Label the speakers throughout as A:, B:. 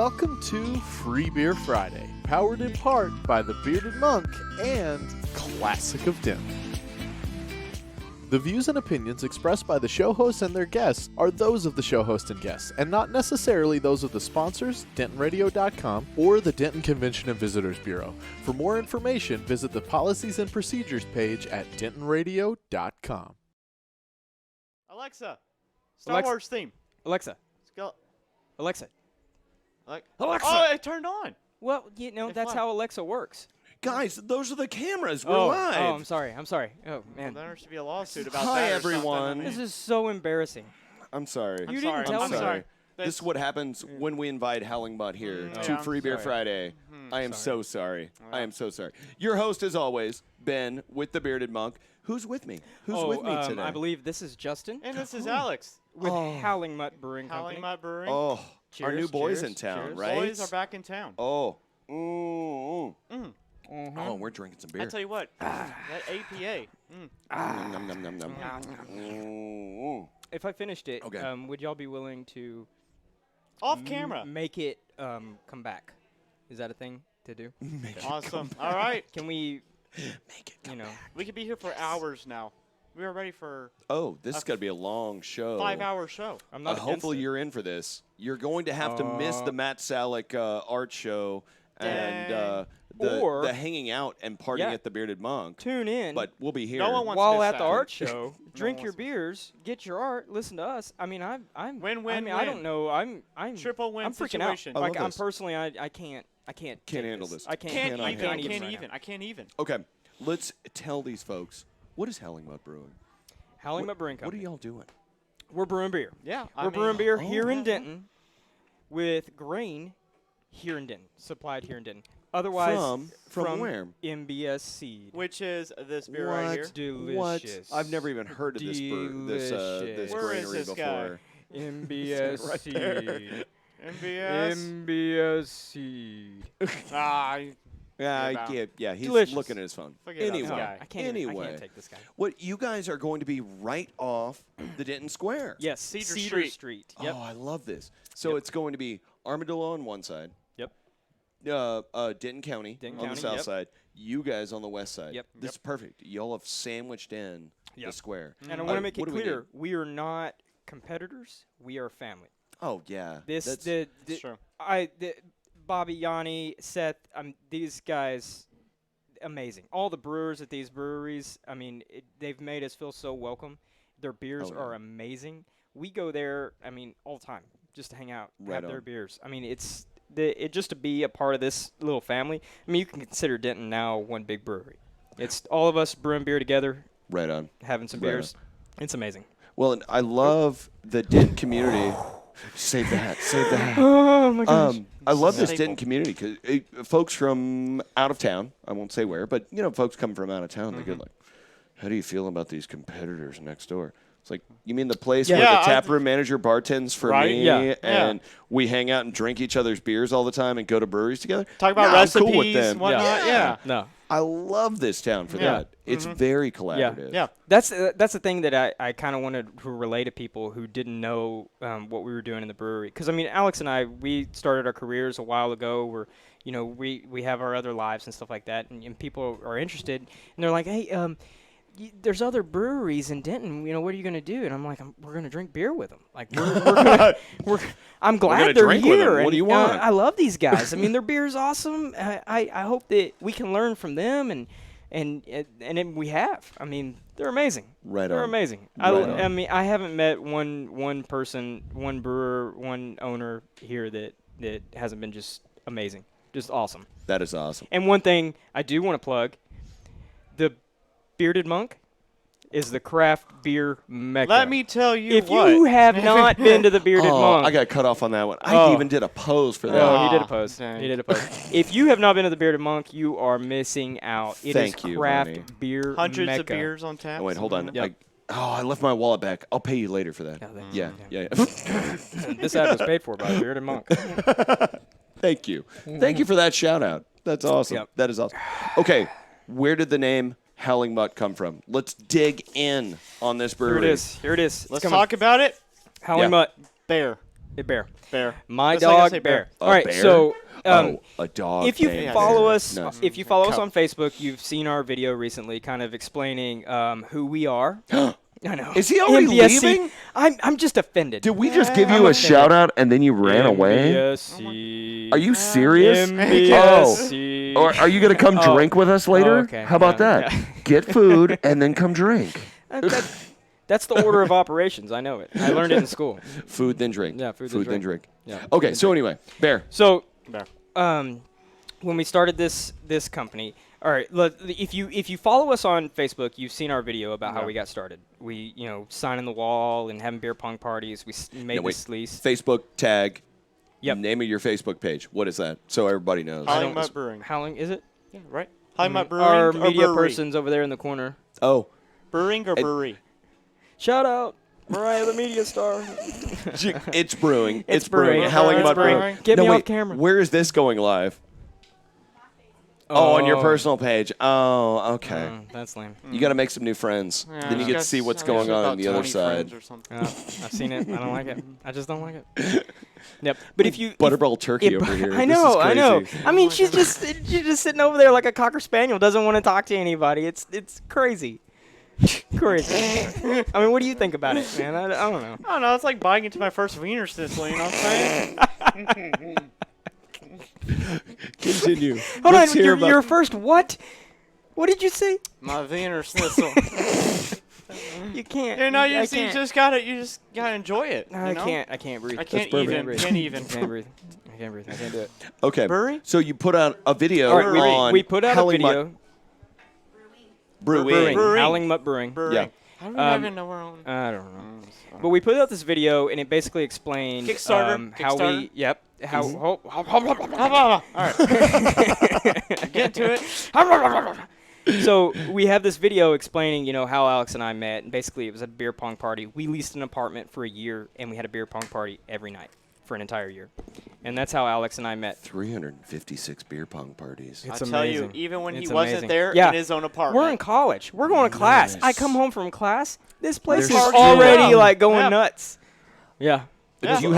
A: Welcome to Free Beer Friday, powered in part by the Bearded Monk and Classic of Denton. The views and opinions expressed by the show hosts and their guests are those of the show host and guests, and not necessarily those of the sponsors, DentonRadio.com, or the Denton Convention and Visitors Bureau. For more information, visit the Policies and Procedures page at DentonRadio.com.
B: Alexa, Star Wars theme.
C: Alexa.
B: Go.
C: Alexa.
B: Alexa. Oh, it turned on.
C: Well, you know, that's how Alexa works.
D: Guys, those are the cameras. We're
C: Oh,
D: live.
C: I'm sorry. Oh, man.
B: Well, there should be a lawsuit about
D: Hi,
B: that.
D: everyone.
C: This is so embarrassing.
D: I'm sorry.
C: You didn't tell
D: I'm
C: me.
D: sorry. This is what happens when we invite Howling Mutt here to
B: yeah,
D: Free
B: I'm
D: Beer
C: sorry.
D: Friday. I am so sorry. I am so sorry. Your host, as always, Ben with the Bearded Monk. Who's with me? Who's with me today?
C: I believe this is Justin
B: And this is Alex.
C: with Howling Mutt Brewing
B: Howling
C: Company.
B: Mutt Brewing.
D: Oh, our
C: Cheers,
D: new boys
C: cheers,
D: in town,
C: cheers.
D: right?
B: Boys are back in town.
D: Oh.
C: Mm-hmm.
D: Oh, we're drinking some beer.
B: I tell you what, that APA.
D: Nom, nom, nom, nom. Mm.
C: If I finished it,
D: Okay.
C: would y'all be willing to
B: Off camera.
C: make it come back? Is that a thing to do?
B: Awesome. All right.
C: Can we,
D: Make it
C: you know,
B: We could be here for hours now. We are ready for
D: Oh, this is going to be a long show.
B: 5-hour show.
C: I'm not against
D: Hopefully
C: it.
D: you're in for this. You're going to have to miss the Matt Salick art show and
C: Or-
D: the hanging out and partying
C: Yeah.
D: at the Bearded Monk.
C: Tune in.
D: But we'll be here.
B: No one wants
C: while
B: to
C: at
B: miss
C: the
B: that.
C: art show, drink
B: one
C: your
B: wants to-
C: beers, get your art, listen to us. I mean, I'm
B: Win,
C: I
B: win,
C: mean, I
B: win.
C: don't know. I'm
B: Triple win
C: I'm freaking
B: situation.
C: out.
D: I
C: Like
D: love
C: I'm
D: this.
C: personally, I can't take
D: handle this.
C: I can't.
B: Can't
D: I
B: even.
D: cannot
B: I
D: even
B: can't
C: right
B: even.
C: now.
B: I can't even.
D: Okay, let's tell these folks, what is Howling Mutt Brewing?
C: Howling Mutt Brewing
D: What are
C: Company.
D: y'all doing?
C: We're brewing beer.
B: Yeah.
C: We're brewing beer here in
B: yeah.
C: Denton with grain here in Denton, supplied here in Denton. Otherwise,
D: From where?
C: MBS Seed.
B: Which is this beer right here.
C: Delicious.
D: What? I've never even heard of this
C: Delicious.
B: Where is
D: granary
B: this
D: before.
B: guy?
C: MBS
D: Right
C: Seed.
D: there.
B: MBS.
C: MBS Seed.
D: Yeah, he's
C: Delicious.
D: looking at his phone.
B: Forget about
D: Anyway,
B: this guy.
C: I can't. I
D: anyway,
C: can't take this guy.
D: what you guys are going to be right off the Denton Square.
C: Yes,
B: Cedar Street.
C: Yep.
D: Oh, I love this. So
C: Yep.
D: it's going to be Armadillo on one side,
C: Yep.
D: Denton County
C: Denton
D: on
C: County,
D: the south
C: yep.
D: side, you guys on the west side.
C: Yep.
D: This is perfect. Y'all have sandwiched in the
C: Yep.
D: square.
C: And I want to make it
D: what do we
C: clear:
D: need?
C: we are not competitors. We are family.
D: Oh yeah.
C: This
D: That's-
C: the
B: True.
C: Bobby, Yanni, Seth. These guys, amazing. All the brewers at these breweries. I mean, they've made us feel so welcome. Their beers
D: Oh, yeah.
C: are amazing. We go there. I mean, all the time just to hang out,
D: Right
C: have their
D: on.
C: beers. I mean, it's just to be a part of this little family. I mean, you can consider Denton now one big brewery. It's all of us brewing beer together,
D: right on.
C: having some
D: Right
C: beers. It's amazing.
D: Well, and I love the Denton community. Save that. Save that.
C: Oh my
D: I love this
B: Staple.
D: Denton community because folks from out of town, I won't say where, but folks come from out of town. They go like, "How do you feel about these competitors next door?" It's like, you mean the place where
B: Yeah,
D: the taproom manager bartends for
B: Right?
D: me,
C: Yeah.
D: and we hang out and drink each other's beers all the time and go to breweries together?
B: Talk about
D: No, I'm
B: recipes
D: cool with them.
B: and whatnot. Yeah.
C: No.
D: I love this town for
B: Yeah.
D: that. It's very collaborative.
B: Yeah.
C: That's the thing that I kind of wanted to relay to people who didn't know what we were doing in the brewery. Because I mean, Alex and I, we started our careers a while ago. We're we have our other lives and stuff like that, and people are interested, and they're like, hey, there's other breweries in Denton. What are you gonna do? And I'm like, we're gonna drink beer with them. Like I'm glad
D: gonna
C: they're
D: drink with 'em.
C: here.
D: What
C: and,
D: do you want?
C: I love these guys. I mean, their beer's awesome. I hope that we can learn from them and then we have. I mean, they're amazing.
D: Right
C: They're
D: on.
C: amazing.
D: Right on.
C: I mean, I haven't met one person, one brewer, one owner here that hasn't been just amazing, just awesome.
D: That is awesome.
C: And one thing I do want to plug, the Bearded Monk is the craft beer mecca.
B: Let me tell you
C: if
B: what.
C: you have not been to the Bearded Monk,
D: I got cut off on that one. I
C: Oh.
D: even did a pose for that.
C: Oh, he did a
B: Aw,
C: post.
B: dang.
C: He did a post. If you have not been to the Bearded Monk, you are missing out. It is
D: Thank you,
C: craft
D: honey.
C: beer
B: Hundreds
C: mecca.
B: of beers on tap.
D: Oh, wait, hold on.
C: Yep.
D: I left my wallet back. I'll pay you later for that.
C: Oh, thanks.
D: Yeah.
C: This ad was paid for by the Bearded Monk.
D: Thank you. Thank you for that shout out. That's awesome.
C: Yep.
D: That is awesome. Okay, where did the name Howling Mutt come from? Let's dig in on this brewery.
C: Here it is.
B: Let's
C: coming.
B: talk about it.
C: Howling
D: Yeah.
C: Mutt.
B: Bear.
C: Bear.
B: Bear.
C: My
B: Just like I
C: dog
B: say
C: Bear.
D: A
C: All right,
D: bear?
C: so
D: A dog.
C: if you
D: named
C: follow
D: Bear.
C: us,
D: Nice.
C: if you follow us
B: Cup.
C: on Facebook, you've seen our video recently, kind of explaining who we are. I know.
D: Is he already
C: MBSC.
D: leaving?
C: I'm just offended.
D: Did we just give
C: I'm
D: you a
C: offended.
D: shout out and then you ran away?
C: MBSC.
D: Are you serious?
C: MBSC.
D: Or are you going to come
C: Oh.
D: drink with us later?
C: Oh, okay.
D: How about
C: Yeah,
D: that?
C: yeah.
D: Get food and then come drink.
C: That's the order of operations. I know it. I learned it in school.
D: Food then drink.
C: Yeah, food
D: then
C: then
D: drink.
C: Yeah.
D: Okay, so anyway, Bear.
C: So,
B: Bear.
C: when we started this company, all right, if you follow us on Facebook, you've seen our video about how we got started. We, signing the wall and having beer pong parties. We made this lease.
D: Facebook tag.
C: Yep.
D: Name of your Facebook page. What is that? So everybody knows.
B: Howling Mutt Brewing.
C: Howling, is it?
B: Yeah, right. Howling Mutt Brewing
C: Our
B: or
C: media
B: brewery?
C: person's over there in the corner.
D: Oh.
B: Brewing or brewery?
C: Shout out, Mariah, the media star.
D: It's brewing.
C: It's brewing.
D: Howling
B: It's
D: Mutt
B: brewing.
D: Brewing.
C: Get
D: No,
C: me
D: wait,
C: off camera.
D: Where is this going live? Oh, on your personal page. Oh, okay.
C: That's lame.
D: You got to make some new friends.
B: Yeah,
D: Then you get to see what's going on the other side.
C: I've seen it. I don't like it. I just don't like it. Yep. But if you
D: Butterball turkey over here.
C: I
D: This is
C: know, I know.
D: crazy.
C: I mean, she's just sitting over there like a cocker spaniel, doesn't want to talk to anybody. It's crazy. Crazy. I mean, what do you think about it, man? I don't know.
B: I don't know. It's like biting into my first wiener schnitzel. You know what I'm saying?
D: Continue.
C: Hold
D: Let's
C: on,
D: hear about-
C: your first what? What did you say?
B: My wiener schnitzel.
C: You can't.
B: you know, you
C: I
B: just
C: can't.
B: you just gotta enjoy it.
C: No,
B: you know?
C: I can't breathe.
B: I can't
D: perfect.
B: even. Can't even.
C: I can't breathe. I can't do it.
D: Okay.
B: Brewery?
D: So you put out a video
C: All right,
D: on
C: we put out a
D: Howling
C: video.
D: Mutt Brewing.
B: Brewing.
C: Howling Mutt Brewing.
B: Brewery.
D: Yeah.
B: How do we even know we're on?
C: I don't know. But we put out this video, and it basically explained
B: Kickstarter?
C: how we.
B: Kickstarter?
C: Yep. How.
B: All right. Get to it.
C: So we have this video explaining, how Alex and I met, and basically it was a beer pong party. We leased an apartment for a year, and we had a beer pong party every night for an entire year, and that's how Alex and I met.
D: 356 beer pong parties.
C: It's
B: I tell you,
C: amazing.
B: even when he
C: It's
B: wasn't
C: amazing.
B: there
C: Yeah.
B: in his own apartment.
C: We're in college. We're going to class. I
D: Nice.
C: come home from class. This place
D: There's
C: is
D: so
C: already
B: much.
C: going
B: Yeah.
C: nuts. Yeah.
B: Yeah.
D: Do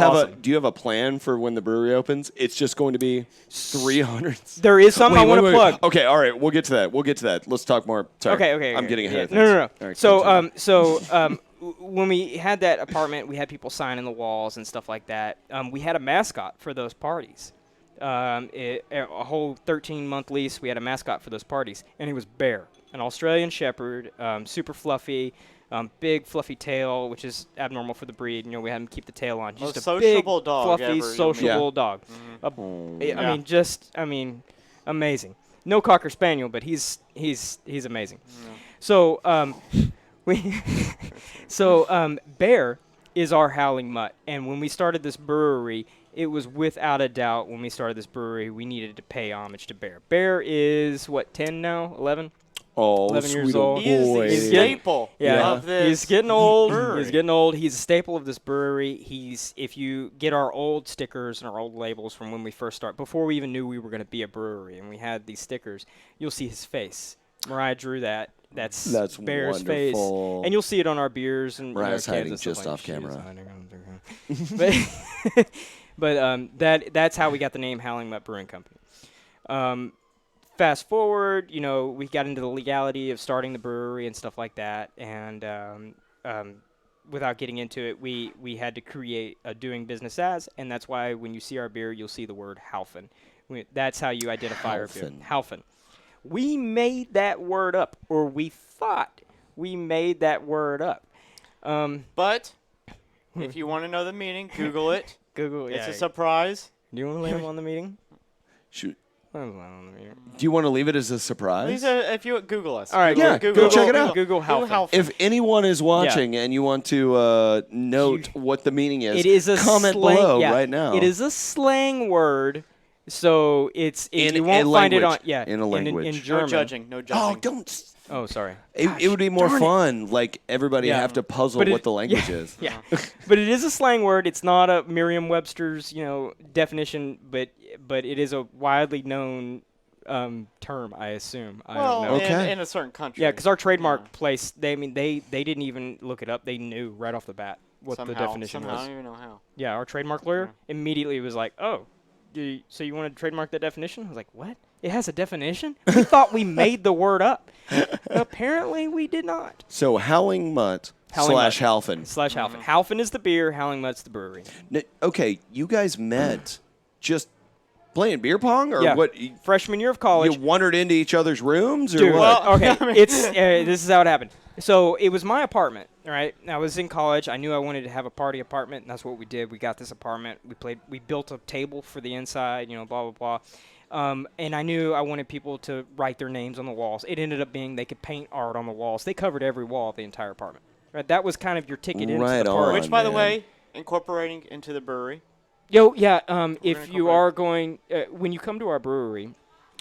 D: you have a plan for when the brewery opens? It's just going to be 300.
C: There is something I want to plug.
D: Okay, all right, we'll get to that. Let's talk more. Sorry.
C: Okay.
D: I'm getting ahead of things.
C: No.
D: All right,
C: So,
D: continue.
C: when we had that apartment, we had people signing the walls and stuff like that. We had a mascot for those parties. A whole 13-month lease, we had a mascot for those parties, and he was Bear, an Australian Shepherd, super fluffy, big fluffy tail, which is abnormal for the breed. We had him keep the tail on. Just
B: Most
C: a big,
B: sociable dog
C: fluffy,
B: ever, you
C: sociable
B: mean.
C: dog.
B: Yeah.
C: Amazing. No cocker spaniel, but he's amazing. So Bear is our Howling Mutt, and when we started this brewery, it was without a doubt when we started this brewery we needed to pay homage to Bear. Bear is what, 10 now, 11?
D: Oh,
C: 11 years
D: sweet
C: old.
B: He is
D: boy.
B: the
C: He's getting-
B: staple
C: Yeah,
B: of this.
C: he's getting old.
B: brewery.
C: He's getting old. He's a staple of this brewery. If you get our old stickers and our old labels from when we first started, before we even knew we were going to be a brewery, and we had these stickers, you'll see his face. Mariah drew that. That's Bear's
D: wonderful.
C: face, and you'll see it on our beers and
D: Mariah's
C: our cans
D: hiding
C: and stuff
D: just
C: like
D: off
C: she is
D: camera.
C: hiding. but that's how we got the name Howling Mutt Brewing Company. Fast forward, we got into the legality of starting the brewery and stuff like that, and without getting into it, we had to create a doing business as, and that's why when you see our beer, you'll see the word Halfen. That's how you identify our beer. Halfen. We made that word up, or we thought we made that word up.
B: But if you want to know the meaning, Google it.
C: Google.
B: It's
C: Yeah.
B: a surprise.
C: Do you want to leave him on the meeting?
D: Shoot.
C: On the meeting.
D: Do you want to leave it as a surprise?
B: Please, if you Google us.
C: All right.
D: Yeah,
B: Google,
D: go check it out.
C: Google Halfen.
B: Halfen.
D: If anyone is watching and you want to note what the meaning is,
C: It is a
D: comment
C: slang,
D: below
C: yeah,
D: right now.
C: It is a slang word, so
D: In
C: you won't
D: a
C: find it on
D: language. In a language.
C: in
B: No
C: German.
B: judging. No
D: Oh,
B: judging.
D: don't.
C: Oh, sorry.
D: It would be more fun. Like everybody
C: Yeah.
D: have to puzzle
C: But
D: what the language is.
C: Yeah, but it is a slang word. It's not a Merriam-Webster's definition, but it is a widely known term, I assume. I
B: Well,
C: don't know.
D: Okay.
B: in a certain country.
C: Yeah, because our trademark place, they didn't even look it up. They knew right off the bat. what the
B: Somehow,
C: definition
B: I
C: was.
B: don't even know how.
C: Yeah, our trademark lawyer
B: Yeah.
C: immediately was like, "Oh, so you want to trademark that definition?" I was like, "What? It has a definition? We thought we made the word up. Apparently, we did not."
D: So Howling Mutt
C: Howling
D: slash
C: Mutt.
D: Halfin.
C: Slash Halfin. Halfin is the beer. Howling Mutt's the brewery.
D: Okay, you guys met just playing beer pong, or
C: Yeah.
D: what?
C: Freshman year of college.
D: You wandered into each other's rooms, or
C: Dude,
D: what?
C: okay, it's this is how it happened. So it was my apartment, right? I was in college. I knew I wanted to have a party apartment, and that's what we did. We got this apartment. We built a table for the inside, blah blah blah. And I knew I wanted people to write their names on the walls. It ended up being they could paint art on the walls. They covered every wall of the entire apartment. Right? That was kind of your ticket into
D: Right
C: the
D: on.
C: party.
B: Which, by the
D: man.
B: way, incorporating into the brewery.
C: Yeah. If
B: gonna
C: you
B: cover-
C: are going, when you come to our brewery,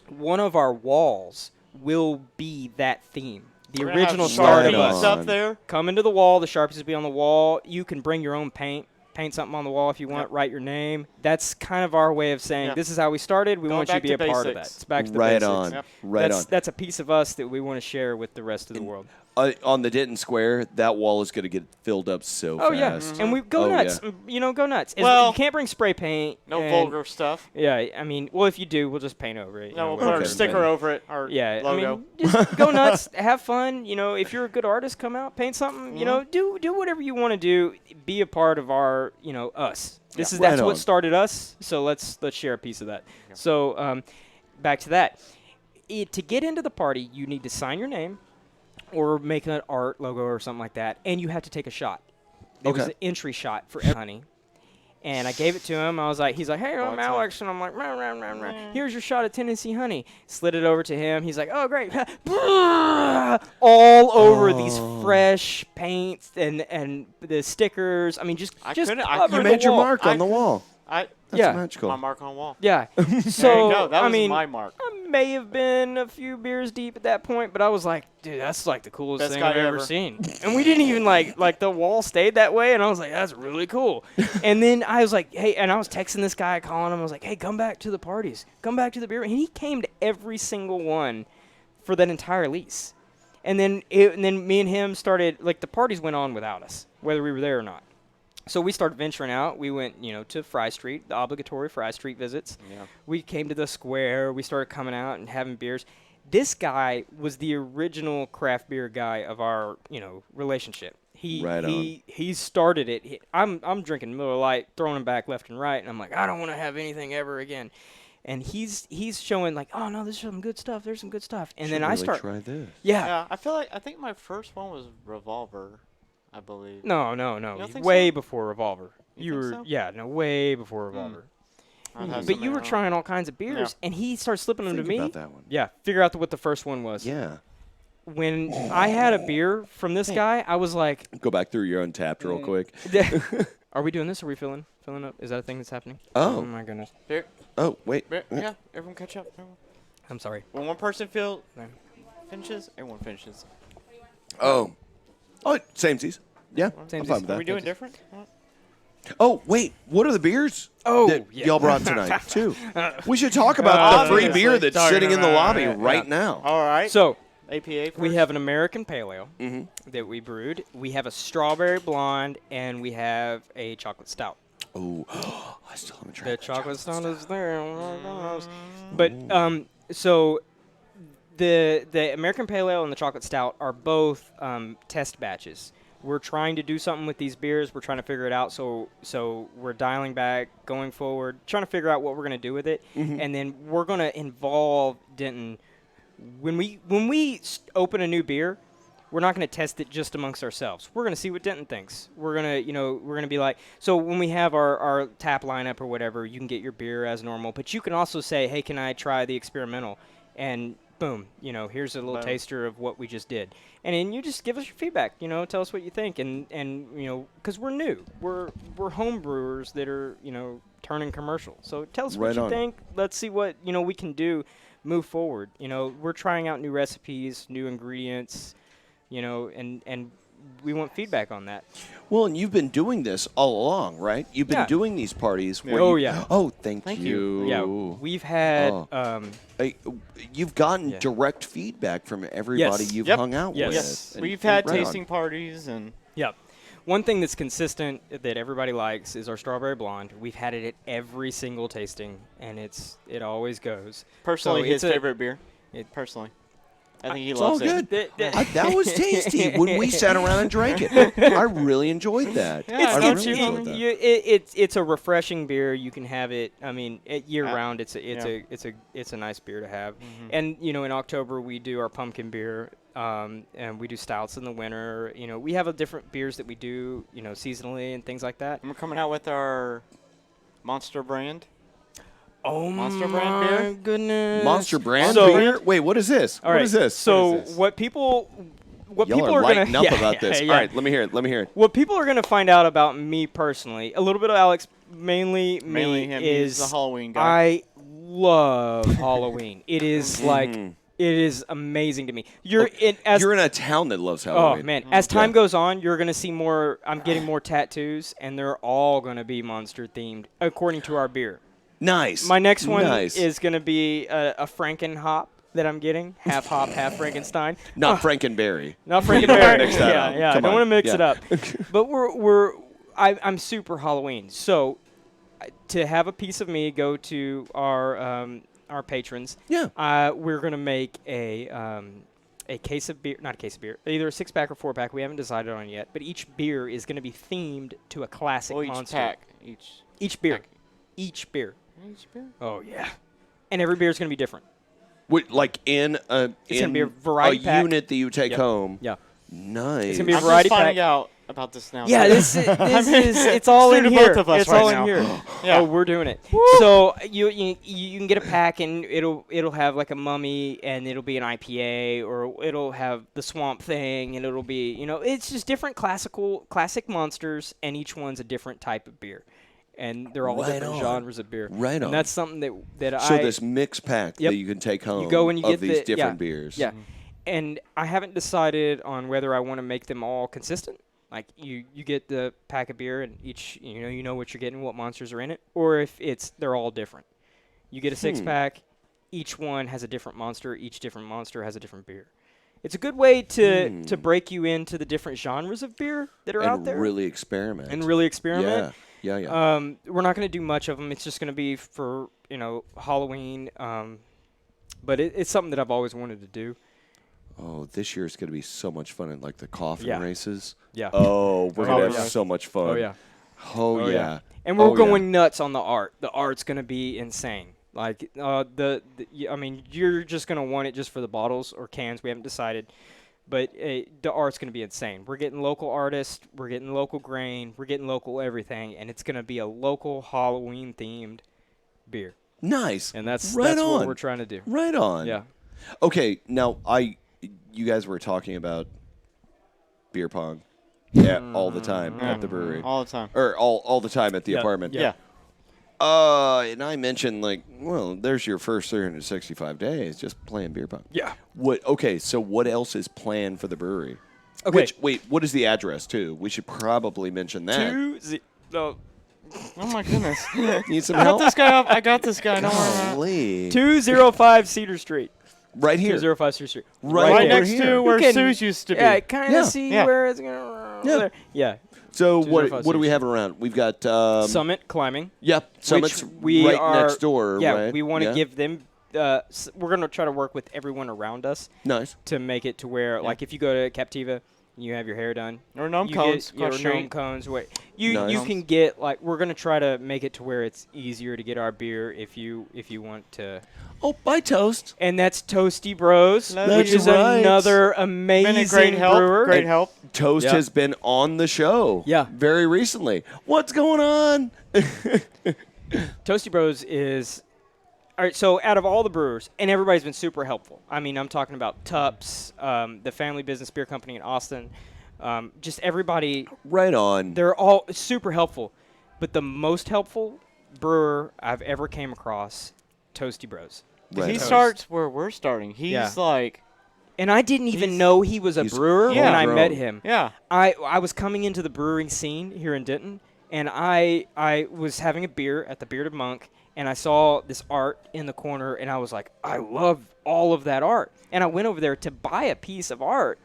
C: one of our walls will be that theme. The
B: We're gonna have
C: original
D: Sharpies
C: starting
D: Right
C: us.
D: on.
B: up there.
C: Come into the wall. The Sharpies will be on the wall. You can bring your own paint. Paint something on the wall if you want.
B: Yep.
C: Write your name. That's kind of our way of saying
B: Yep.
C: this is how we started. We
B: Going
C: want you to
B: back
C: be a
B: to
C: part of that.
B: basics.
C: It's back to the
D: Right
C: basics.
D: on.
B: Yep.
D: Right on.
C: That's a piece of us that we want to share with the rest of the world.
D: On the Denton Square, that wall is going to get filled up so
C: Oh yeah,
D: fast.
C: and we go
D: Oh,
C: nuts.
D: yeah.
C: Go nuts.
B: Well,
C: you can't bring spray paint.
B: No
C: and-
B: vulgar stuff.
C: Yeah, I mean, well, if you do, we'll just paint over it.
B: No, we'll
C: we'll
B: put
D: Okay.
B: our sticker over it. Our
C: Yeah,
B: logo.
C: I mean, just go nuts, have fun. If you're a good artist, come out, paint something. Do whatever you want to do. Be a part of our, us. That's
D: Right
C: what
D: on.
C: started us. So let's share a piece of that.
B: Yeah.
C: So back to that. To get into the party, you need to sign your name, or make an art logo or something like that, and you have to take a shot. It was
D: Okay.
C: an entry shot for honey. And I gave it to him. He's like, "Hey, I'm
B: it's
C: Alex," and I'm like, "Rah, rah, rah, rah. Here's your shot of Tennessee honey." Slid it over to him. He's like, "Oh, great!" All over these fresh paints and the stickers. I mean, just
B: couldn't- I-
C: covered
D: You
C: the
D: made your
C: wall.
D: mark on the wall. That's
C: Yeah.
D: magical.
B: My mark on the wall.
C: Yeah.
B: There
C: So
B: you go. That
C: I
B: was
C: mean,
B: my mark.
C: I may have been a few beers deep at that point, but I was like, dude, that's like the coolest
B: Best
C: thing
B: guy
C: I've ever
B: ever.
C: seen. And we didn't even like the wall stayed that way, and I was like, that's really cool. And then I was like, hey, and I was texting this guy, calling him. I was like, hey, come back to the parties, come back to the beer. And he came to every single one for that entire lease. And then me and him started, like, the parties went on without us, whether we were there or not. So we started venturing out. We went, to Fry Street, the obligatory Fry Street visits.
B: Yeah.
C: We came to the square. We started coming out and having beers. This guy was the original craft beer guy of our, relationship. He started it. I'm drinking Miller Lite, throwing them back left and right, and I'm like, I don't want to have anything ever again. And he's showing like, oh no, there's some good stuff. There's some good stuff. And then I
D: Should really
C: start,
D: try this.
C: yeah.
B: Yeah. I think my first one was Revolver, I believe.
C: No.
B: don't think
C: Way
B: so?
C: before Revolver.
B: You
C: You
B: think
C: were,
B: so?
C: yeah, no, way before Revolver.
B: I'd have
C: But
B: something
C: you were
B: wrong.
C: trying all kinds of beers, and he started slipping them to
D: Think
C: me.
D: about that one.
C: Yeah, figure out what the first one was.
D: Yeah.
C: When I had a beer from this guy, I was like,
D: Go back through your Untapped real quick.
C: are we doing this? Are we filling up? Is that a thing that's happening?
D: Oh.
C: My goodness.
B: Here,
D: Oh, wait.
B: yeah, everyone catch up. Everyone.
C: I'm sorry.
B: When one person finishes, everyone finishes.
D: Oh. Oh, samesies. Yeah. I'm
C: Samesies.
D: fine with
B: Are we
D: that.
B: doing different? What?
D: Oh, wait. What are the beers that
C: yeah.
D: y'all brought tonight, too? We should talk about the free
B: Obviously,
D: beer that's
B: talking
D: sitting in the
B: about
D: lobby
B: it,
D: right now.
B: All right.
C: So
B: APA.
C: we
B: first?
C: have an American Pale Ale
D: Mm-hmm.
C: that we brewed. We have a strawberry blonde, and we have a chocolate stout.
D: Oh, I still haven't tried
C: The
D: that
C: chocolate stout is there. Oh my gosh. But so the American Pale Ale and the chocolate stout are both test batches. We're trying to do something with these beers. We're trying to figure it out. So we're dialing back, going forward, trying to figure out what we're going to do with it, and then we're going to involve Denton. When we open a new beer, we're not going to test it just amongst ourselves. We're going to see what Denton thinks. We're going to be like, so when we have our tap lineup or whatever, you can get your beer as normal, but you can also say, hey, can I try the experimental? And boom, here's a little
B: Boom.
C: taster of what we just did. And then you just give us your feedback, tell us what you think. And because we're new. We're home brewers that are, turning commercial. So tell us
D: Right
C: what you
D: on.
C: think. Let's see what, we can do, move forward. We're trying out new recipes, new ingredients, and we want feedback on that.
D: Well, and you've been doing this all along, right? You've been
C: Yeah.
D: doing these parties. Where
C: Oh,
D: you-
C: yeah.
D: Oh, thank
B: Thank
D: you.
C: Yeah, we've had
D: Oh. Hey, you've gotten
C: Yeah.
D: direct feedback from everybody
C: Yes.
D: you've
B: Yep.
D: hung out
C: Yes.
D: with.
B: Yes.
D: And-
B: We've had
D: right on.
B: tasting parties and
C: Yep. one thing that's consistent that everybody likes is our strawberry blonde. We've had it at every single tasting, and it always goes.
B: Personally,
C: So
B: his
C: it's
B: favorite beer. Personally, I think he
D: It's all
B: loves it.
D: good. That was tasty when we sat around and drank it. I really enjoyed that.
B: Yeah,
C: It's,
B: I
D: I
B: don't
D: really
B: you-
D: enjoyed that.
C: it's a refreshing beer. You can have it. I mean, year
B: Yeah.
C: round. It's a nice beer to have. And in October we do our pumpkin beer, and we do stouts in the winter. We have different beers that we do, seasonally and things like that.
B: And we're coming out with our Monster brand.
C: Oh
B: Monster brand beer?
C: my goodness!
D: Monster brand
C: So-
D: beer? Wait, what is this?
C: All
D: What
C: right,
D: is this?
C: So
B: What is this?
C: what people
D: Y'all
C: are
D: are
C: gonna
D: lighting up
C: yeah,
D: about this.
C: yeah.
D: All right, let me hear it.
C: What people are gonna find out about me personally, a little bit of Alex, mainly
B: Mainly
C: me,
B: him.
C: is
B: He's the Halloween guy.
C: I love Halloween. It is like
D: Mhm.
C: it is amazing to me.
D: You're in a town that loves Halloween.
C: Oh man, as time goes on, you're gonna see more. I'm getting more tattoos, and they're all gonna be monster themed, according to our beer.
D: Nice.
C: My next one
D: Nice.
C: is gonna be a Franken hop that I'm getting, half hop, half Frankenstein.
D: Not Frankenberry.
C: Not Frankenberry.
D: Mix that up.
C: Yeah, I
D: Come
C: don't
D: on.
C: want to mix
D: Yeah.
C: it up. But I'm super Halloween. So to have a piece of me go to our patrons, we're gonna make a case of beer, not a case of beer, either a 6-pack or 4-pack. We haven't decided on it yet. But each beer is gonna be themed to a classic
B: each
C: monster.
B: pack.
C: Each beer.
B: pack.
C: Each beer.
B: Each beer?
C: Oh yeah. And every beer is gonna be different.
D: Like in a
C: It's gonna be a variety
D: a
C: pack.
D: unit that you take
C: Yep.
D: home.
C: Yeah.
D: Nice.
C: It's gonna be a
B: I'm
C: variety
B: just finding
C: pack.
B: out about this now.
C: Yeah,
B: too.
C: this is it's all
B: It's
C: in
B: new to
C: here.
B: both of us
C: It's
B: right
C: all
B: now.
C: in here.
B: Yeah.
C: Oh, we're doing it. So you can get a pack and it'll have like a mummy and it'll be an IPA or it'll have the swamp thing and it'll be it's just different classic monsters and each one's a different type of beer. And they're all
D: Right
C: different
D: on.
C: genres of beer.
D: Right on.
C: And that's something that
D: So
C: I
D: this mix pack
C: Yep.
D: that you can take home
C: go and you
D: of
C: get
D: these
C: the-
D: different
C: yeah.
D: beers.
C: Yeah. And I haven't decided on whether I want to make them all consistent. Like you get the pack of beer and each you know what you're getting, what monsters are in it, or if they're all different. You get a 6-pack, each one has a different monster, each different monster has a different beer. It's a good way to break you into the different genres of beer that are out
D: And
C: there
D: really experiment.
C: and really experiment.
D: Yeah.
C: We're not going to do much of them. It's just going to be for Halloween. But it's something that I've always wanted to do.
D: Oh, this year is going to be so much fun in like the coffin
C: Yeah.
D: races.
C: Yeah.
D: Oh, we're going to
C: yeah.
D: have so much fun.
C: Oh yeah.
D: Oh, yeah.
C: And we're
D: Oh, yeah.
C: going nuts on the art. The art's going to be insane. Like I mean, you're just going to want it just for the bottles or cans. We haven't decided. But the art's going to be insane. We're getting local artists. We're getting local grain. We're getting local everything. And it's going to be a local Halloween-themed beer.
D: Nice.
C: And that's
D: right on.
C: what we're trying to do.
D: Right on.
C: Yeah.
D: Okay, now you guys were talking about beer pong all the time at the brewery.
B: all the time.
D: Or all the time at the
C: Yeah.
D: apartment.
B: Yeah.
D: And I mentioned there's your first 365 days just playing beer pong.
C: Yeah.
D: Okay, so what else is planned for the brewery?
C: Okay.
D: Wait, what is the address too? We should probably mention that.
B: Oh my goodness.
D: Need some
B: I got
D: help?
B: this guy up. I got this guy. Don't worry.
D: Golly.
C: 205 Cedar Street.
D: Right here.
C: 205 Cedar Street.
D: Right
B: Right
D: there.
B: next
D: here.
B: to where
C: You can-
B: Sue's used to be.
C: Yeah, kind of
D: Yeah.
C: see
B: Yeah.
C: where it's going to Yeah.
D: So
C: 205
D: what do we have around? We've got
C: Summit Climbing.
D: Yep, Summit's
C: which we
D: right
C: are,
D: next door.
C: Yeah,
D: right?
C: we want to
D: Yeah.
C: give them. We're going to try to work with everyone around us
D: Nice.
C: to make it to where, like, if you go to Captiva, you have your hair done.
B: Or gnome
C: you
B: cones.
C: Get, your
B: across
C: gnome
B: street.
C: cones. You
D: Nice.
C: can get we're going to try to make it to where it's easier to get our beer if you want to.
D: Oh, bye, Toast.
C: And that's Toasty Bros,
B: That's
C: which is
D: right.
C: another amazing
B: Been a great help.
C: brewer.
B: Great help.
D: Toast
C: Yeah.
D: has been on the show.
C: Yeah.
D: Very recently. What's going on?
C: Toasty Bros is all right. So out of all the brewers, and everybody's been super helpful. I mean, I'm talking about Tups, the Family Business Beer Company in Austin. Just everybody.
D: Right on.
C: They're all super helpful, but the most helpful brewer I've ever came across, Toasty Bros.
D: Right
B: He
D: on.
B: starts where we're starting. He's
C: Yeah.
B: like,
C: And I didn't even
B: He's-
C: know he was a
D: he's
C: brewer when I
D: homegrown.
C: met him.
B: yeah.
C: I was coming into the brewing scene here in Denton, and I was having a beer at the Bearded Monk, and I saw this art in the corner, and I was like, I love all of that art. And I went over there to buy a piece of art,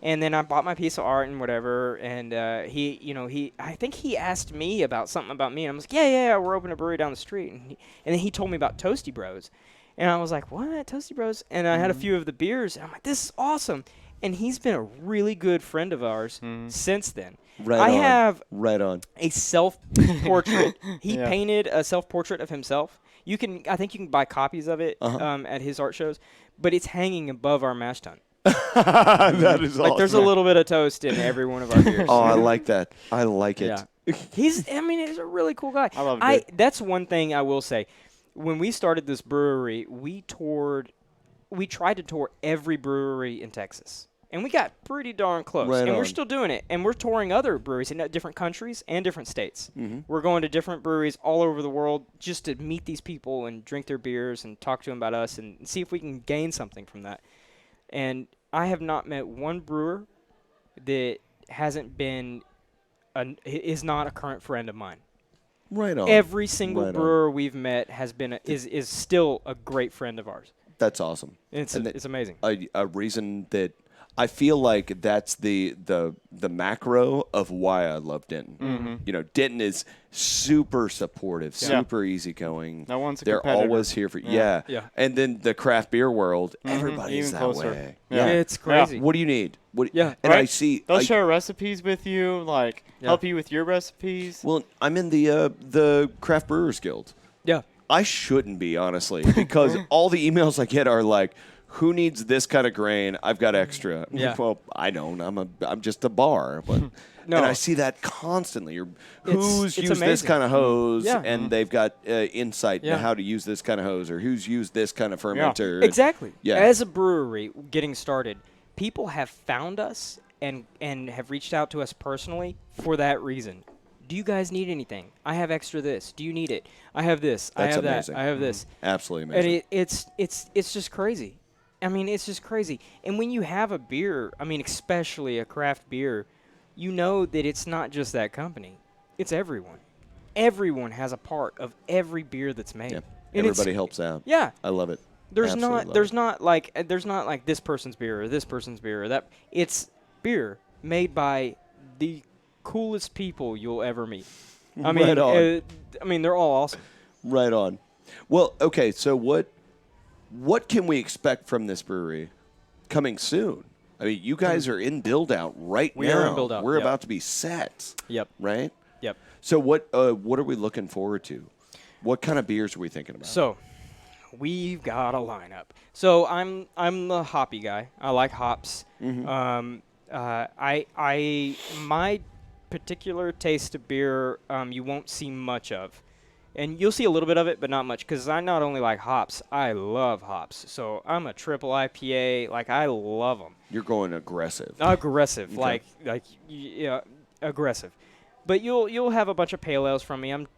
C: And then I bought my piece of art and whatever, and I think he asked me about something about me, and I was like, yeah, we're opening a brewery down the street, and then he told me about Toasty Bros, and I was like, what, Toasty Bros? And I had a few of the beers, and I'm like, this is awesome, and he's been a really good friend of ours since then. I have a self-portrait. He painted a self-portrait of himself. I think you can buy copies of it at his art shows, but it's hanging above our mash tun.
D: That is awesome.
C: Like there's a little bit of toast in every one of our beers.
D: Oh, I like that. I like it.
C: Yeah. He's a really cool guy.
B: I love it.
C: That's one thing I will say. When we started this brewery, we tried to tour every brewery in Texas. And we got pretty darn close.
D: Right
C: and
D: on.
C: We're still doing it. And we're touring other breweries in different countries and different states. Mm-hmm. We're going to different breweries all over the world just to meet these people and drink their beers and talk to them about us and see if we can gain something from that. And I have not met one brewer that hasn't been is not a current friend of mine.
D: Right on.
C: Every single brewer we've met has been is still a great friend of ours.
D: That's awesome.
C: It's amazing.
D: A reason that I feel like that's the macro of why I love Denton.
B: Mm-hmm.
D: You know, Denton is super supportive, super easygoing.
B: No one's a
D: They're
B: competitor.
D: always here for
C: Yeah.
D: And then the craft beer world, everybody's
B: Even
D: that
B: closer.
D: way.
B: Yeah.
C: It's crazy.
D: What do you need? And
B: Right?
D: I see.
B: They'll share recipes with you, like help you with your recipes.
D: Well, I'm in the Craft Brewers Guild.
C: Yeah.
D: I shouldn't be, honestly, because all the emails I get are like, who needs this kind of grain? I've got extra.
C: Yeah.
D: Well, I don't. I'm just a bar. But
C: No.
D: and I see that constantly. Who's
C: it's
D: used this
C: amazing.
D: kind of hose,
C: Yeah.
D: and they've got insight
C: Yeah.
D: into how to use this kind of hose, or who's used this kind of fermenter.
C: Exactly.
D: Yeah.
C: As a brewery getting started, people have found us and have reached out to us personally for that reason. Do you guys need anything? I have extra this. Do you need it? I have this. I
D: That's
C: have
D: amazing.
C: that. I have this.
D: Absolutely amazing.
C: And it's just crazy. I mean, it's just crazy. And when you have a beer, I mean, especially a craft beer, you know that it's not just that company. It's everyone. Everyone has a part of every beer that's made.
D: Yeah.
C: And
D: Everybody helps out.
C: Yeah.
D: I love it.
C: There's
D: Absolutely
C: not like this person's beer or this person's beer or that. It's beer made by the coolest people you'll ever meet. I mean,
D: Right on.
C: They're all awesome.
D: Right on. Well, okay, so what can we expect from this brewery coming soon? I mean, you guys are in build-out right
C: We
D: now.
C: are in build-out,
D: We're
C: yep.
D: about to be set,
C: Yep.
D: right?
C: Yep.
D: So what are we looking forward to? What kind of beers are we thinking about?
C: So, we've got a lineup. So I'm the hoppy guy. I like hops.
D: Mm-hmm.
C: My particular taste of beer, you won't see much of. And you'll see a little bit of it, but not much, because I not only like hops, I love hops. So I'm a triple IPA, like I love them.
D: You're going aggressive.
C: Aggressive,
D: Okay.
C: aggressive. But you'll have a bunch of pale ales from me. I'm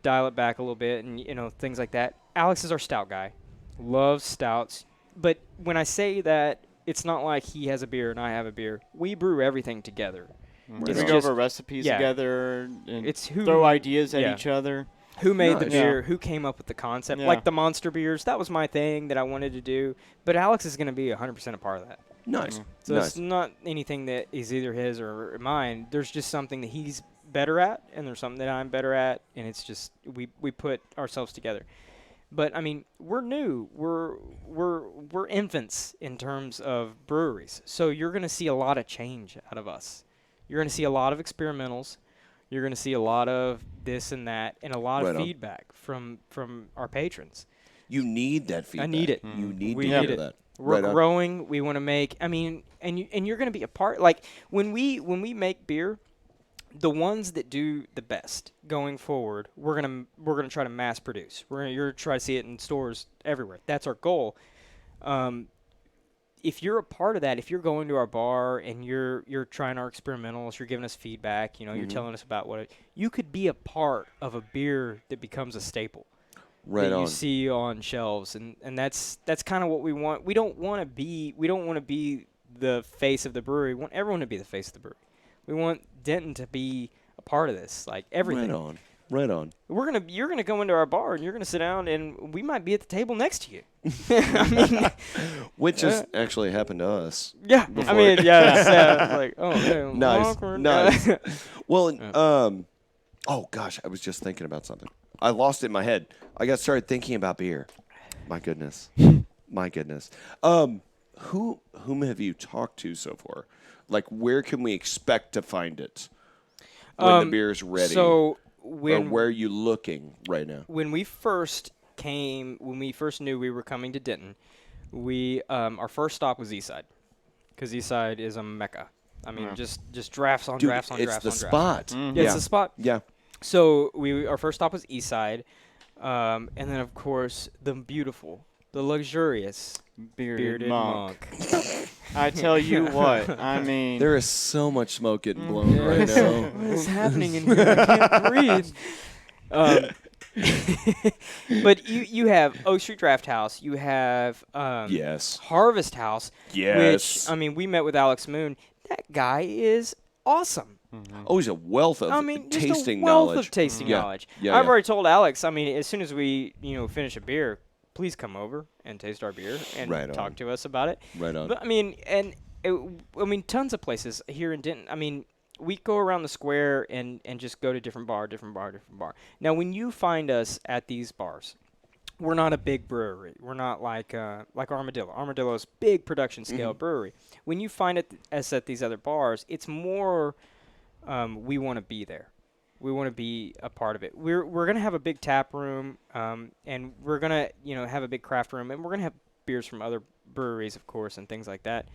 C: dial it back a little bit and things like that. Alex is our stout guy, loves stouts. But when I say that, it's not like he has a beer and I have a beer. We brew everything together.
B: We
C: It's
B: go
C: just-
B: over recipes
C: yeah.
B: together and
C: It's who
B: throw ideas at
C: yeah.
B: each other.
C: Who made the
D: Nice.
C: beer?
B: Yeah.
C: Who came up with the concept?
B: Yeah.
C: Like the monster beers, that was my thing that I wanted to do. But Alex is going to be 100% a part of that.
D: Nice.
C: So
D: Nice.
C: it's not anything that is either his or mine. There's just something that he's better at, and there's something that I'm better at, and it's just we put ourselves together. But I mean, we're new. We're infants in terms of breweries. So you're going to see a lot of change out of us. You're going to see a lot of experimentals. You're going to see a lot of this and that, and a lot
D: Right
C: of
D: on.
C: feedback from our patrons.
D: You need that feedback.
C: I need it.
D: You need
C: We
D: to
C: need
D: hear
C: it.
D: that.
C: We're
D: Right on.
C: growing. We want to make. I mean, and you're going to be a part. Like when we make beer, the ones that do the best going forward, we're gonna try to mass produce. You're gonna try to see it in stores everywhere. That's our goal. If you're a part of that, if you're going to our bar and you're trying our experimentals, you're giving us feedback, you're telling us about you could be a part of a beer that becomes a staple.
D: Right
C: that
D: on.
C: you see on shelves, and that's kind of what we want. We don't want to be the face of the brewery. We want everyone to be the face of the brewery. We want Denton to be a part of this, like everything.
D: Right on. Right on.
C: You're gonna go into our bar and you're gonna sit down and we might be at the table next to you. I mean,
D: Which has actually happened to us.
C: yeah.
D: Before.
C: I mean, yeah. It's like, oh, man,
D: Nice.
C: awkward.
D: Nice. Well, oh gosh, I was just thinking about something. I lost it in my head. I got started thinking about beer. My goodness. My goodness. Whom have you talked to so far? Like, where can we expect to find it when the beer's ready?
C: So
D: or where are you looking right now?
C: when we first knew we were coming to Denton, our first stop was Eastside, because Eastside is a mecca. I mean, just drafts on
D: Dude,
C: drafts on
D: it's
C: drafts
D: the
C: on drafts.
D: spot.
B: Mm-hmm.
C: Yeah, it's the spot.
D: Yeah.
C: So our first stop was Eastside, and then of course the beautiful, the luxurious
B: Bearded
C: Monk.
B: I tell you what, I mean,
D: There is so much smoke getting blown right
C: So,
D: now.
C: what is happening in here? I can't breathe. But you have Oak Street Draft House. You have
D: Yes.
C: Harvest House.
D: Yes.
C: Which, I mean, we met with Alex Moon. That guy is awesome.
D: Oh, he's a wealth of
C: I mean, just
D: tasting
C: a wealth
D: knowledge.
C: of tasting
D: Yeah.
C: knowledge.
D: Yeah,
C: I've
D: yeah.
C: already told Alex. I mean, as soon as we finish a beer, please come over and taste our beer and
D: Right
C: talk
D: on.
C: to us about it.
D: Right on.
C: But I mean, tons of places here in Denton. I mean, we go around the square and just go to different bar. Now, when you find us at these bars, we're not a big brewery. We're not like Armadillo. Armadillo's big production scale brewery. When you find us at these other bars, it's more we want to be there. We want to be a part of it. We're gonna have a big tap room, and we're gonna have a big craft room, and we're gonna have beers from other breweries, of course, and things like that.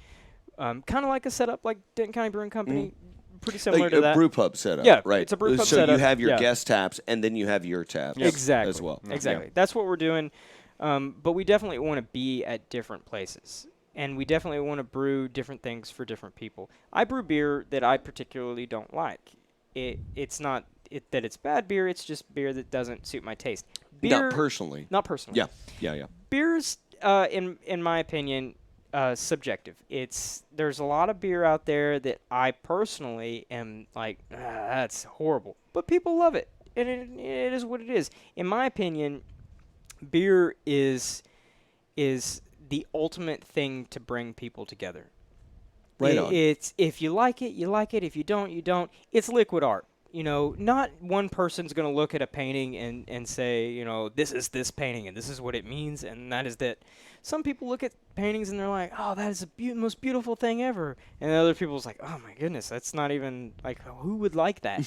C: Kind of like a setup like Denton County Brewing Company, pretty similar
D: Like
C: to
D: a
C: that.
D: brew pub setup,
C: Yeah,
D: right?
C: it's a brew pub
D: so
C: setup,
D: you have your
C: yeah.
D: guest taps, and then you have your taps
C: Exactly.
D: as well.
C: Exactly. That's what we're doing. But we definitely want to be at different places. And we definitely want to brew different things for different people. I brew beer that I particularly don't like. It's not that it's bad beer. It's just beer that doesn't suit my taste. Beer,
D: Not personally.
C: Not personally.
D: Yeah.
C: Beer's, in my opinion, subjective. There's a lot of beer out there that I personally am like, that's horrible. But people love it. And it is what it is. In my opinion, beer is the ultimate thing to bring people together.
D: Right on.
C: It's if you like it, you like it. If you don't, you don't. It's liquid art. Not one person's going to look at a painting and say, this is this painting and this is what it means and that is that. Some people look at paintings and they're like, oh, that is the most beautiful thing ever. And other people's like, oh my goodness, that's not even like, who would like that?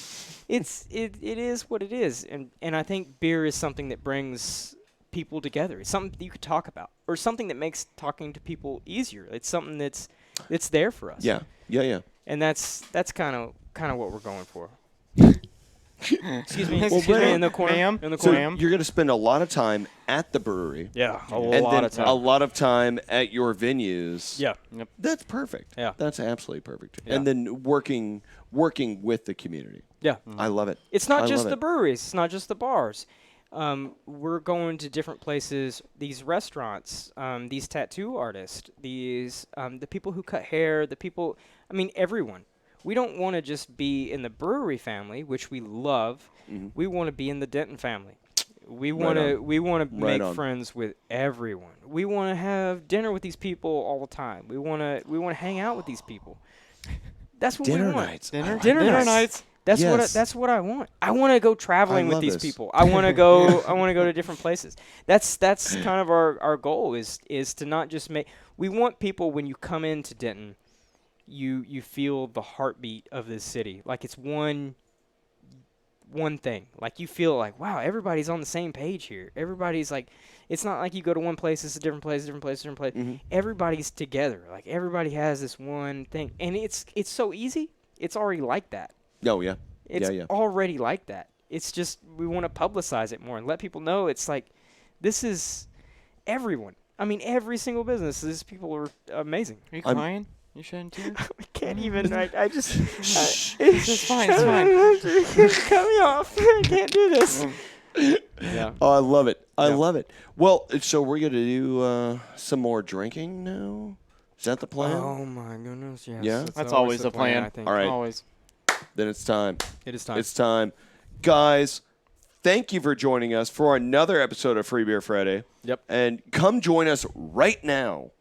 C: It is what it is. And I think beer is something that brings people together. It's something that you could talk about, or something that makes talking to people easier. It's something that's there for us.
D: Yeah.
C: And that's kind of what we're going for. Excuse me.
B: Well,
C: In the corner.
B: ma'am.
C: In the
D: So
C: corner.
D: you're going to spend a lot of time at the brewery.
C: Yeah, a
D: And
C: lot
D: then
C: of time.
D: a lot of time at your venues.
C: Yeah.
D: That's perfect.
C: Yeah.
D: That's absolutely perfect.
C: Yeah.
D: And then working with the community.
C: Yeah.
D: I love it.
C: It's not
D: I
C: just
D: love
C: the
D: it.
C: breweries. It's not just the bars. We're going to different places, these restaurants, these tattoo artists, the people who cut hair, everyone. We don't want to just be in the brewery family, which we love.
D: Mm-hmm.
C: We want to be in the Denton family. We
D: Right
C: want to
D: on.
C: make
D: on.
C: friends with everyone. We want to have dinner with these people all the time. We want to hang out with these people. That's what
D: Dinner
C: we want.
D: nights.
C: Dinner nights. That's
D: Yes.
C: that's what I want. I want to go traveling
D: I
C: with
D: love
C: these
D: this.
C: people. I want to go to different places. That's kind of our goal is to not just make. We want people, when you come into Denton, you feel the heartbeat of this city. Like it's one thing. Like you feel like, wow, everybody's on the same page here. Everybody's like, it's not like you go to one place, it's a different place.
D: Mm-hmm.
C: Everybody's together. Like everybody has this one thing, and it's so easy. It's already like that.
D: Oh, yeah.
C: It's
D: yeah.
C: already like that. It's just we want to publicize it more and let people know it's like this is everyone. I mean, every single business. These people are amazing.
B: Are you crying? You shedding tears?
C: I can't even. I just.
B: It's fine. It's fine.
C: Cut me off. I can't do this. Yeah.
D: Oh, I love it. I
C: Yeah.
D: love it. Well, so we're going to do some more drinking now? Is that the plan?
C: Oh my goodness! Yes.
D: Yeah?
B: That's always the plan.
C: I think.
D: All right.
B: Always.
D: Then it's time.
C: It is time.
D: It's time. Guys, thank you for joining us for another episode of Free Beer Friday.
C: Yep.
D: And come join us right now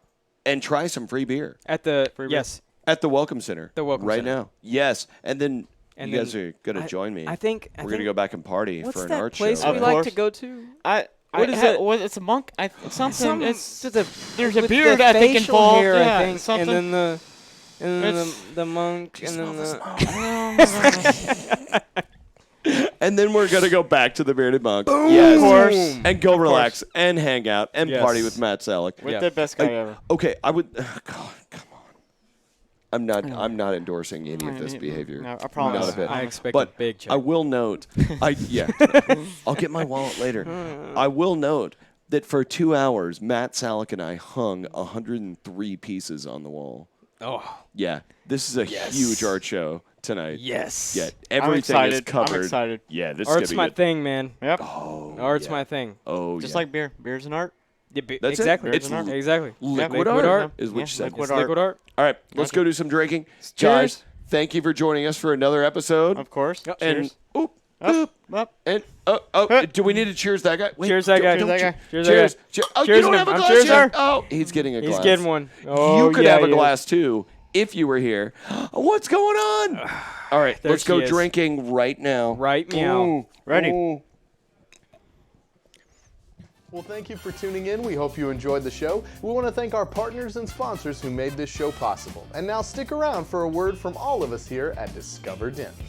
D: and try some free beer
C: At the yes.
D: at the Welcome Center.
C: The Welcome
D: right
C: Center.
D: now. Yes, and then
C: And
D: you guys
C: then
D: are gonna join me.
C: I think
D: we're gonna go back and party
C: what's
D: for an
C: that
D: art
C: place
D: show.
C: we
B: Of
C: like
B: course.
C: to go to?
B: What
C: is it?
B: It's a monk. It's something.
C: Some-
B: It's just there's a
C: With
B: beard
C: the
B: I think
C: facial
B: involved.
C: hair,
B: yeah,
C: I think,
B: something.
C: and then the
B: It's-
C: the monk, and then the.
D: And then we're gonna go back to the Bearded Monk.
C: Yes.
B: Of course.
D: And go relax and hang out and
C: Yes.
D: party with Matt Selleck.
B: With
C: Yeah.
B: the best guy ever.
D: Okay, I would. God, come on. I'm not endorsing any of this behavior.
B: No, I promise.
D: Not a bit.
C: I expect
D: But
C: a big check.
D: I will note. I'll get my wallet later. I will note that for 2 hours, Matt Selleck and I hung 103 pieces on the wall.
C: Oh.
D: Yeah, this is a huge art show tonight.
C: Yes.
D: Yeah, everything is
B: excited.
D: covered.
B: I'm excited.
D: Yeah, this
C: Art's
D: is
C: my
D: gonna be good.
C: thing, man.
B: Yep.
C: Art's my thing.
D: Oh,
B: Just
D: yeah.
B: like beer. Beer's an art.
C: Yeah,
D: That's it.
C: exactly.
D: It's
C: exactly.
D: liquid
B: liquid
D: art,
C: art.
D: is what
B: Yeah,
D: you said.
B: liquid
C: It's
B: art.
C: liquid art.
D: All right, let's go do some drinking.
C: Cheers.
D: Guys, thank you for joining us for another episode.
B: Of course.
C: Yep.
D: And
B: Cheers.
D: oop,
B: Up,
D: oop,
B: up.
D: and do we need to cheers that guy? Wait,
C: Cheers that guy.
D: don't
B: Cheers that
D: you-
B: guy.
C: Cheers that
D: Cheers.
C: guy.
D: Cheers. Oh,
C: Cheers
D: you don't
C: him.
D: have a
C: I'm
D: glass
C: cheers
D: yet?
C: him.
D: Oh, he's getting a glass.
C: He's getting one. Oh,
D: You could
C: yeah,
D: have a
C: he is.
D: glass too if you were here. What's going on? All right,
C: There
D: let's go
C: she is.
D: drinking right now.
C: Right meow.
D: Ooh,
B: Ready.
D: ooh.
A: Well, thank you for tuning in. We hope you enjoyed the show. We want to thank our partners and sponsors who made this show possible. And now stick around for a word from all of us here at Discover Denton.